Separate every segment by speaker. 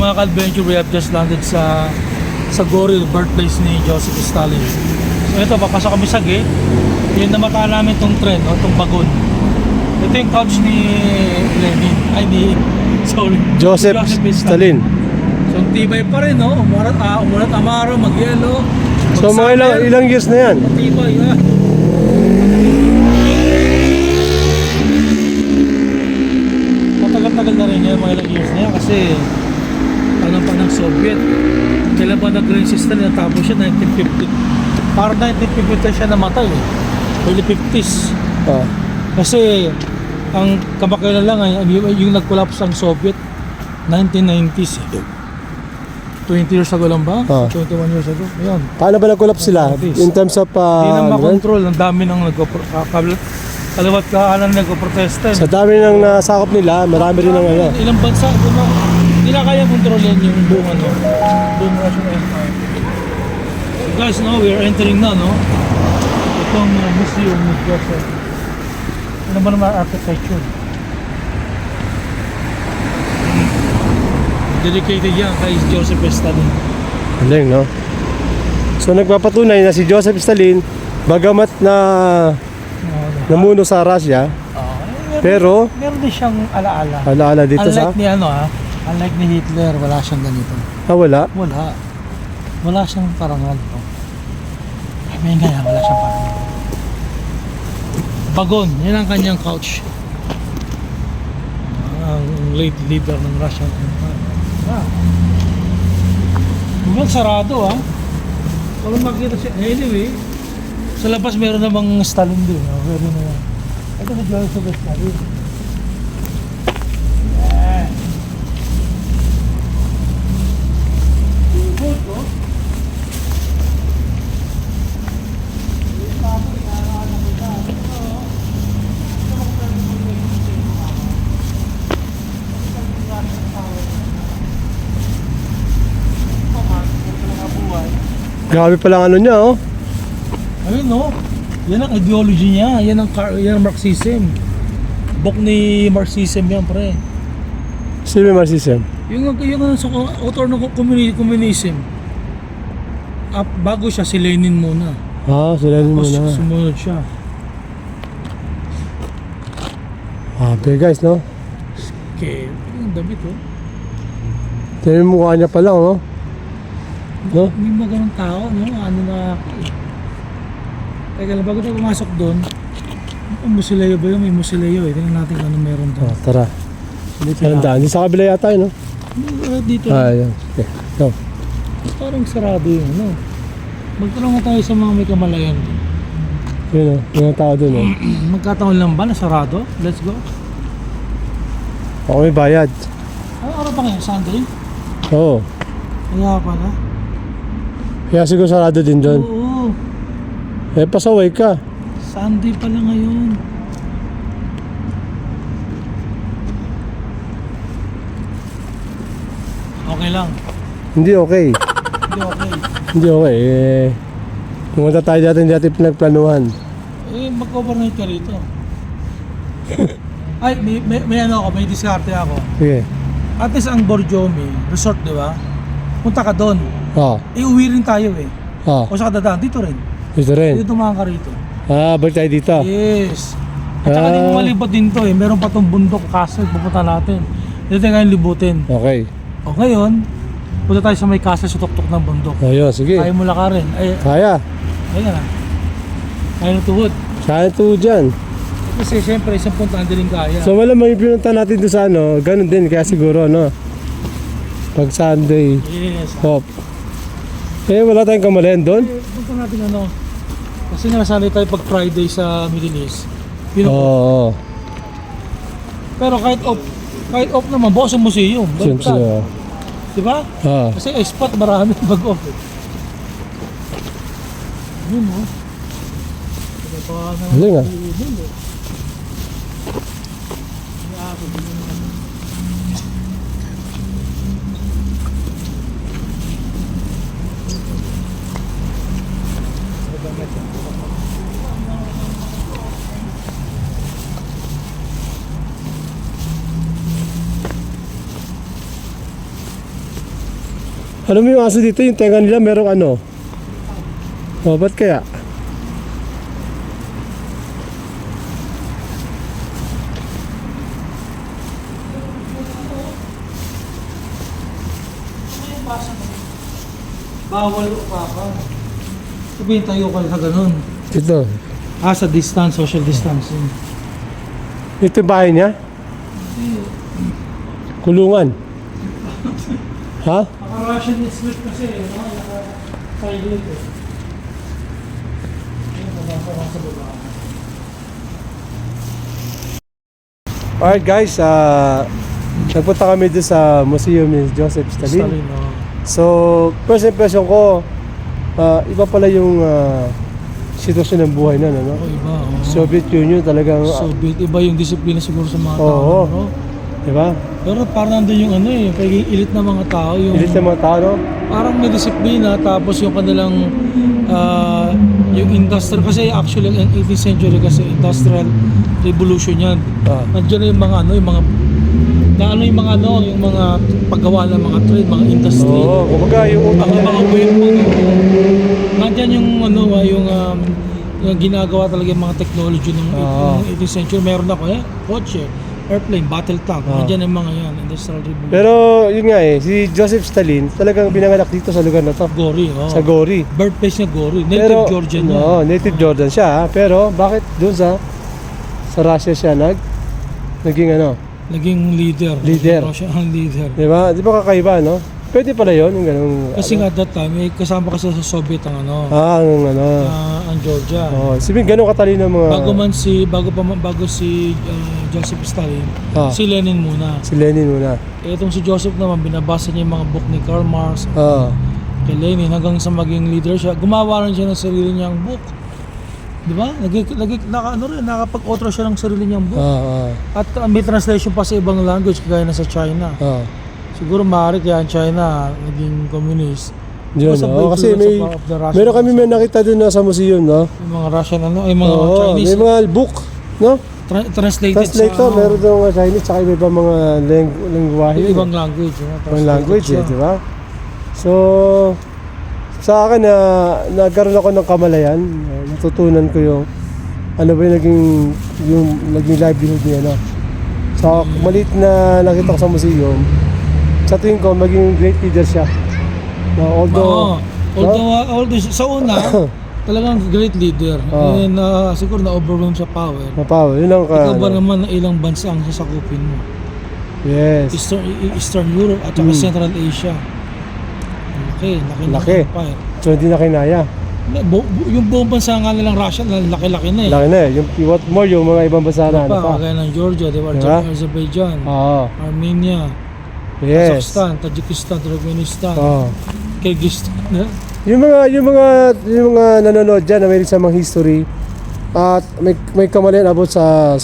Speaker 1: mga ka-adventure, we have just landed sa Gori, birthplace ni Joseph Stalin. So ito, papasok kami sa gate. Yun na mata namin tong tren, no? Tong bagon. Ito yung couch ni Lenin. Ay, sorry.
Speaker 2: Joseph Stalin.
Speaker 1: So tibay pa rin, no? Umulat amaro, mag-yelo.
Speaker 2: So mga ilang years na yan?
Speaker 1: Tibay, ha? Matagal-tagal na rin yan, mga ilang years na yan. Kasi tanong pa ng Soviet. Kailan pa nag-grain system, natapos siya 1950. Parang 1950 siya namatay, eh. Early 50s.
Speaker 2: Ah.
Speaker 1: Kasi ang kamakailan lang ay yung nag-collapse ang Soviet 1990s. 20 years ago lang ba? 21 years ago. Ayun.
Speaker 2: Paano ba nag-collapse sila? In terms of...
Speaker 1: Hindi na makontrol. Ang dami ng kaliwat kahanan nagpo-protesta.
Speaker 2: Sa dami ng nasakop nila, marami rin ng ano.
Speaker 1: Ilang bansa, hindi na kaya kontrolin yung buong buong Russian Empire. So guys, no, we are entering na, no? Itong museum ni Joseph. Ano ba naman architecture? Dedicated yan kay Joseph Stalin.
Speaker 2: Galing, no? So nagpapatunay na si Joseph Stalin, bagamat na namuno sa Russia, pero
Speaker 1: meron din siyang alaala.
Speaker 2: Alaala dito
Speaker 1: unlike ni unlike ni Hitler, wala siyang ganito.
Speaker 2: Wala?
Speaker 1: Wala siyang parangal. May nga, wala siyang parangal. Bagon, yan ang kanyang couch. Ang late leader ng Russian Empire. Mukhang sarado, ha? Walang makita siya. Anyway, sa labas meron namang Stalin din. Meron na yan. Ito si Joseph Stalin. Yeah. Good, no?
Speaker 2: Grabe palang ano niya, oh.
Speaker 1: Ayun, no? Yan ang ideology niya. Yan ang Marxism. Book ni Marxism yan, pre.
Speaker 2: Sino yung Marxism?
Speaker 1: Yung author ng communism. Bago siya, si Lenin muna.
Speaker 2: Sila rin muna.
Speaker 1: Sumunod siya.
Speaker 2: Okay guys, no?
Speaker 1: Okay, yung damit, oh.
Speaker 2: Tignan yung mukha niya pa lang, no? No?
Speaker 1: Hindi ba ganun tao, no? Ano na... Teka lang, bago tayo pumasok doon, ang Musileo ba yun? May Musileo, eh. Tingnan natin kung ano meron doon.
Speaker 2: Tara. Daan. Di sa kabila yata, no?
Speaker 1: Dito.
Speaker 2: Yan. Okay. Go.
Speaker 1: Parang sarado yun, no? Magtanong tayo sa mga may kamalayan.
Speaker 2: Yun, yung tao dun, no?
Speaker 1: Magkataon lang ba na sarado? Let's go.
Speaker 2: Ako may bayad.
Speaker 1: Ano araw pa ngayon? Sunday?
Speaker 2: Oo.
Speaker 1: Kaya pala.
Speaker 2: Kaya siguro sarado din dun.
Speaker 1: Oo.
Speaker 2: Pasaway ka.
Speaker 1: Sunday pala ngayon. Okay lang.
Speaker 2: Hindi okay.
Speaker 1: Hindi okay.
Speaker 2: Hindi okay. Pumunta tayo dati pinagplanuhan.
Speaker 1: Mag-overnight ka rito. Ay, may ano ako, may diskarte ako.
Speaker 2: Sige.
Speaker 1: At least ang Borjomi, resort, di ba? Punta ka doon. Uwi rin tayo, eh. O saka dadaan, dito rin.
Speaker 2: Dito rin.
Speaker 1: Dito tumahan ka rito.
Speaker 2: Balik tayo dito.
Speaker 1: Yes. At saka din malibot din to, eh. Meron pa tong bundok, castle, pupunta natin. Dito tayo ngayon libutin.
Speaker 2: Okay.
Speaker 1: O ngayon, punta tayo sa may castle sa tuktok ng bundok.
Speaker 2: Ayun, sige.
Speaker 1: Kaya mo lakarin.
Speaker 2: Kaya.
Speaker 1: Ayan na. Kaya na tuhod.
Speaker 2: Kaya to dyan.
Speaker 1: Kasi siyempre, isang puntaan din kaya.
Speaker 2: So malamang yung pinunta natin doon sa ano, ganun din. Kaya siguro, no? Pag Sunday.
Speaker 1: Yes.
Speaker 2: Hop. Wala tayong kamalayan doon?
Speaker 1: Punta natin ano. Kasi nasanay tayo pag Friday sa Middle East.
Speaker 2: Oo.
Speaker 1: Pero kahit off naman, bukas ang museum.
Speaker 2: Siyempre.
Speaker 1: Diba? Kasi spot marami pag off. Yun, no?
Speaker 2: Galing, ah. Alam mo yung aso dito, yung tenga nila merong ano? Oh, ba't kaya?
Speaker 1: Bawal upakan. Sabihin tayo ka sa ganun.
Speaker 2: Dito.
Speaker 1: Sa distance, social distancing.
Speaker 2: Ito yung bahay niya? Kulungan. Ha?
Speaker 1: Naka-Russian split kasi, no? Naka-silent eh. Sa baba.
Speaker 2: Alright guys, nagpunta kami doon sa Museum ni Joseph Stalin.
Speaker 1: Stalin, no?
Speaker 2: So, first impression ko, iba pala yung sitwasyon ng buhay na, ano?
Speaker 1: Iba, oh.
Speaker 2: Soviet Union talagang,
Speaker 1: Soviet, iba yung disiplina siguro sa mga tao,
Speaker 2: Oo.
Speaker 1: no?
Speaker 2: di ba?
Speaker 1: Pero parang nandun yung ano eh, yung pagiging elite na mga tao, yung
Speaker 2: Ilit ng mga tao, no?
Speaker 1: parang may disiplina, tapos yung kanilang yung industrial, kasi actually ang 18th century kasi industrial revolution yan. Nandiyan na yung mga yung mga paggawa ng mga trade, mga industry.
Speaker 2: Oo, kumbaga yung utak
Speaker 1: Ang
Speaker 2: nila.
Speaker 1: mga way nandiyan yung yung ginagawa talaga yung mga technology ng
Speaker 2: Oo.
Speaker 1: 18th century. Meron ako kotse, airplane, battle tank. Nandiyan yung mga yan, industrial revolution.
Speaker 2: Pero yun nga si Joseph Stalin talagang pinanganak dito sa lugar na to.
Speaker 1: Gori,
Speaker 2: Sa Gori.
Speaker 1: birthplace niya Gori. Native Georgian yan.
Speaker 2: Oo, native Georgian siya. Pero bakit doon sa Russia siya naging ano?
Speaker 1: Naging leader.
Speaker 2: Leader.
Speaker 1: Siya ang leader.
Speaker 2: Di ba? Di ba kakaiba, no? Pwede pala yun, yung ganung...
Speaker 1: Kasi nga that time, may kasama kasi sa Soviet ang ang Georgia.
Speaker 2: Oh, sabihin ganun katalino mga...
Speaker 1: Bago si Joseph Stalin, si Lenin muna.
Speaker 2: Si Lenin muna.
Speaker 1: Itong si Joseph naman, binabasa niya yung mga book ni Karl Marx, kay Lenin, hanggang sa maging leader siya. Gumawa rin siya ng sarili niyang book. Di ba? Nakapag-author siya ng sarili niyang book. At may translation pa sa ibang language, kagaya na sa China. Siguro maaari kaya ang China naging communist.
Speaker 2: Yun,
Speaker 1: Basta
Speaker 2: no?
Speaker 1: by
Speaker 2: Kasi
Speaker 1: influence of the Russian.
Speaker 2: meron kami may nakita doon sa museum, no?
Speaker 1: Yung mga Russian yung mga Chinese.
Speaker 2: May mga book, no?
Speaker 1: Translated
Speaker 2: Translator,
Speaker 1: sa
Speaker 2: meron doon mga Chinese, tsaka iba mga lengguwahe.
Speaker 1: ibang language.
Speaker 2: Ibang language, di ba? So, sa akin na nagkaroon ako ng kamalayan, natutunan ko yung ano ba yung naging livelihood niya, no? So, maliit na nakita ko sa museum, sa tingin ko, maging great leader siya. No, although
Speaker 1: Sa una, talagang great leader. And siguro na-overwhelm sa power.
Speaker 2: yun ang
Speaker 1: Ikaw ba naman na ilang bansa ang sasakupin mo?
Speaker 2: Yes.
Speaker 1: Eastern Europe at saka Central Asia. Laki ng empire.
Speaker 2: So, hindi na kinaya.
Speaker 1: Yung buong bansa nga nilang Russia, laki-laki na eh.
Speaker 2: Laki na eh. What more yung mga ibang bansa na ano pa.
Speaker 1: Kagaya ng Georgia, di ba?
Speaker 2: Diba?
Speaker 1: Azerbaijan,
Speaker 2: Oo.
Speaker 1: Armenia,
Speaker 2: Yes.
Speaker 1: Kazakhstan, Tajikistan, Turkmenistan,
Speaker 2: Oo.
Speaker 1: Kyrgyzstan.
Speaker 2: Yung mga nanonood diyan na may sa mga history at may kamalayan about sa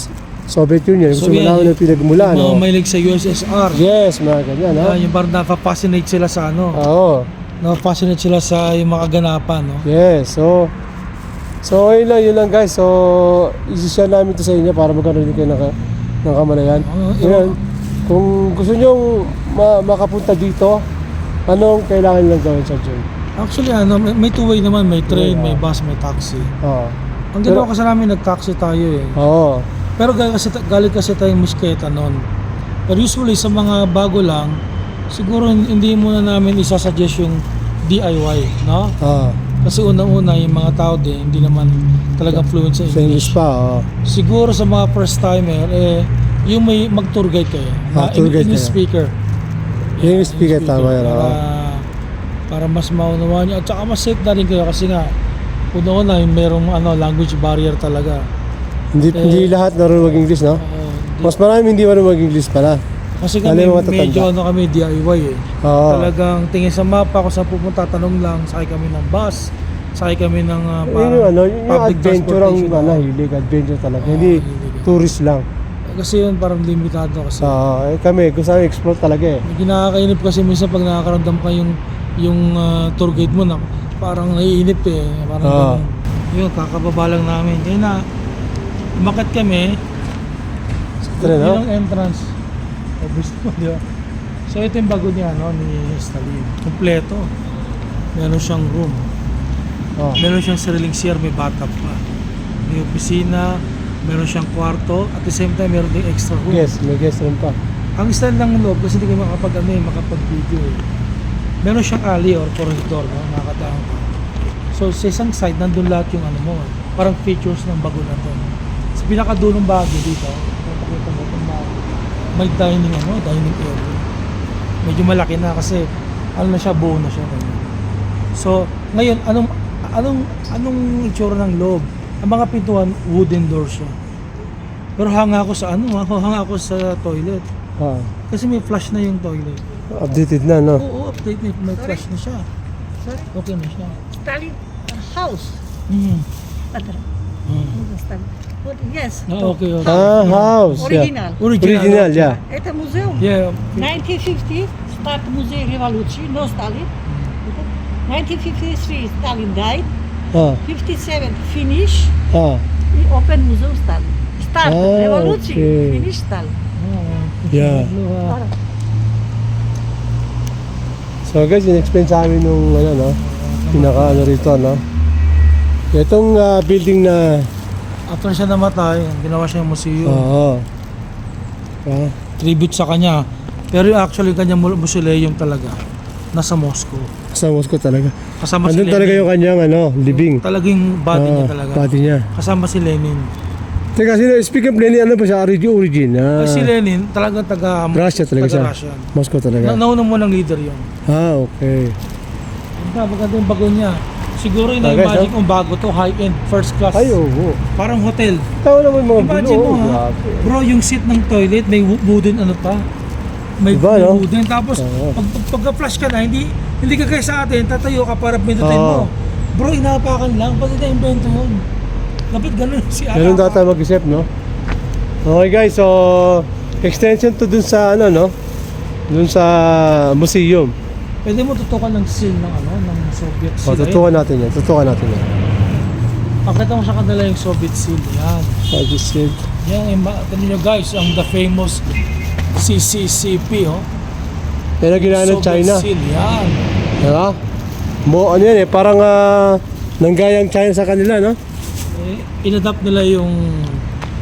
Speaker 2: Soviet Union. Gusto mo namin yung pinagmula, no?
Speaker 1: Mga mahilig sa USSR.
Speaker 2: Yes, mga ganyan, ha?
Speaker 1: Yung parang napapascinate sila sa
Speaker 2: Oo.
Speaker 1: napapascinate sila sa yung mga kaganapan, no?
Speaker 2: Yes, so yun lang guys. So, isi-share namin to sa inyo para magkaroon din kayo ng kamalayan. Ngayon, kung gusto nyo makapunta dito, anong kailangan nilang gawin sa June?
Speaker 1: Actually, may two-way naman. May train, may bus, may taxi.
Speaker 2: Oo.
Speaker 1: Ang ginawa kasi namin, nag-taxi tayo eh.
Speaker 2: Oo.
Speaker 1: Pero galing kasi tayong Mosqueta noon. Pero usually, sa mga bago lang, siguro hindi muna namin isasuggest yung DIY, no? Kasi unang-una, yung mga tao din, hindi naman talagang fluent sa
Speaker 2: Sa English
Speaker 1: English.
Speaker 2: pa, oo.
Speaker 1: Siguro sa mga first timer, yung may mag-tour guide kayo.
Speaker 2: Tour guide
Speaker 1: English
Speaker 2: kayo.
Speaker 1: speaker.
Speaker 2: English speaker, tama yan, oo.
Speaker 1: Para mas maunawaan nyo. At saka mas safe na rin kayo kasi nga, una-una, yung merong language barrier talaga.
Speaker 2: Hindi lahat marunong mag-English, no? Mas marami hindi marunong mag-English pala.
Speaker 1: Kasi kami
Speaker 2: Lalo yung matatanda.
Speaker 1: medyo kami DIY eh.
Speaker 2: Oo.
Speaker 1: Talagang tingin sa mapa kung saan pupunta, tanong lang, sakay kami ng bus, sakay kami ng
Speaker 2: Yun yung
Speaker 1: public
Speaker 2: adventure ang
Speaker 1: transportation.
Speaker 2: hilig, adventure talaga. Hindi
Speaker 1: hilig.
Speaker 2: tourist lang.
Speaker 1: Kasi yun parang limitado kasi.
Speaker 2: Kami, gusto namin explore talaga eh.
Speaker 1: Ginakainip kasi minsan pag nakakaramdam ka yung tour guide mo na parang naiinip eh. Parang ganun. Yun, kakababa lang namin. Kaya na, umakyat kami.
Speaker 2: Tara, no?
Speaker 1: Yun ang entrance. Obvious mo, di ba? So ito yung bago niya, no, ni Stalin. Kompleto. Meron siyang room.
Speaker 2: Oh.
Speaker 1: Meron siyang sariling CR, may bathtub pa. May opisina, meron siyang kwarto, at the same time meron din extra room.
Speaker 2: Yes, may guest room pa.
Speaker 1: Ang style ng loob, kasi hindi kayo makapag-video eh. Meron siyang alley or corridor, no, nakakadaan ka. So sa isang side, nandun lahat yung ano mo, parang features ng bago na to. Sa pinakadulong bagay dito, may dining area. Medyo malaki na kasi ano na siya, buo na siya. Ganyan. So, ngayon, anong itsura ng loob? Ang mga pintuan, wooden door siya. Pero hanga ako sa toilet.
Speaker 2: Ah,
Speaker 1: Kasi may flush na yung toilet.
Speaker 2: updated na, no?
Speaker 1: Oo, update na, may flush na siya.
Speaker 3: Sorry?
Speaker 1: Okay na siya.
Speaker 3: Stalin house. Padre. Stalin. Yes.
Speaker 1: Okay.
Speaker 2: Ah, house.
Speaker 3: Original.
Speaker 2: Original, yeah.
Speaker 3: Это музей.
Speaker 1: Yeah.
Speaker 3: 1950 start музей революции, no Stalin. 1953 Stalin died.
Speaker 2: Ah,
Speaker 3: 57 finish.
Speaker 2: ah,
Speaker 3: Open museum Stalin. Start
Speaker 2: Ah,
Speaker 3: revolution.
Speaker 2: okay.
Speaker 3: Finish Stalin.
Speaker 2: yeah. So guys, in-explain sa amin nung no, pinaka rito, no? Itong building na,
Speaker 1: After siya namatay, ginawa siya yung museum.
Speaker 2: oo. Ah,
Speaker 1: Tribute sa kanya. Pero yung actually kanyang mausoleum talaga, nasa Moscow.
Speaker 2: sa Moscow talaga.
Speaker 1: Kasama si
Speaker 2: Andun
Speaker 1: Lenin.
Speaker 2: talaga yung kanyang, living.
Speaker 1: Talagang body niya
Speaker 2: Ah,
Speaker 1: talaga.
Speaker 2: Body niya.
Speaker 1: Kasama si Lenin.
Speaker 2: Teka, speaking of Lenin, ano ba siya? Origin? Ah,
Speaker 1: Si Lenin, talagang taga
Speaker 2: Russia talaga siya.
Speaker 1: Russia.
Speaker 2: Moscow talaga.
Speaker 1: Nauna mo ng leader yun.
Speaker 2: Ah, okay.
Speaker 1: Maganda yung bago niya. Siguro yung
Speaker 2: Guys,
Speaker 1: na-imagine kong bago to, high-end, first class.
Speaker 2: Ay, oo.
Speaker 1: Parang hotel.
Speaker 2: Tao naman mga
Speaker 1: Imagine mo ha,
Speaker 2: Grabe.
Speaker 1: bro, yung seat ng toilet, may wooden ano pa. May
Speaker 2: Diba, no?
Speaker 1: wooden. Tapos,
Speaker 2: Oo.
Speaker 1: pagka-flash ka na, hindi ka kaya sa atin, tatayo ka para pindutin
Speaker 2: Oo.
Speaker 1: mo. Bro, inapakan lang. Pati na-invento yun. Dapat ganun si
Speaker 2: Ganun data mag-isip, no? Okay guys, so extension to dun sa no? Dun sa museum.
Speaker 1: Pwede mo tutukan ng seal ng Soviet
Speaker 2: O,
Speaker 1: seal.
Speaker 2: tutukan natin yan. Tutukan natin yan.
Speaker 1: Pakita mo sa kanila yung Soviet seal. Yan.
Speaker 2: Mag-isip.
Speaker 1: Yan, tignan nyo guys, ang the famous CCCP, oh.
Speaker 2: Yan ang ginawa ng
Speaker 1: Soviet
Speaker 2: China.
Speaker 1: seal, yan.
Speaker 2: Diba? Ano yan parang nanggayang China sa kanila, no?
Speaker 1: Inadapt nila yung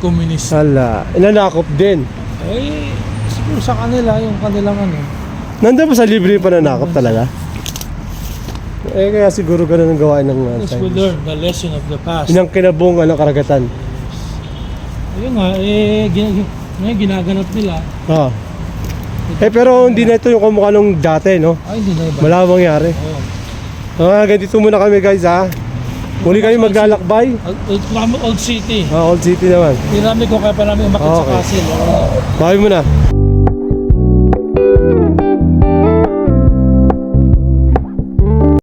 Speaker 1: communist.
Speaker 2: Hala, inanakop din.
Speaker 1: Siguro sa kanila, yung kanilang
Speaker 2: Nandun ba sa libre yung pananakop talaga? Kaya siguro ganun ang gawain ng
Speaker 1: yes, we
Speaker 2: Chinese.
Speaker 1: learn the lesson of the past.
Speaker 2: Yun ang kinabong karagatan.
Speaker 1: Ayun nga, ngayon ginaganap nila.
Speaker 2: Ah. Pero hindi na ito yung kamukha nung dati, no?
Speaker 1: Ay, hindi na iba.
Speaker 2: Malawang mangyari.
Speaker 1: Oo.
Speaker 2: Ganito muna kami guys, ha? Muli kami maglalakbay.
Speaker 1: Old City.
Speaker 2: Old City naman.
Speaker 1: Dinami ko kaya pa namin umakit sa
Speaker 2: Okay.
Speaker 1: castle.
Speaker 2: Bye muna.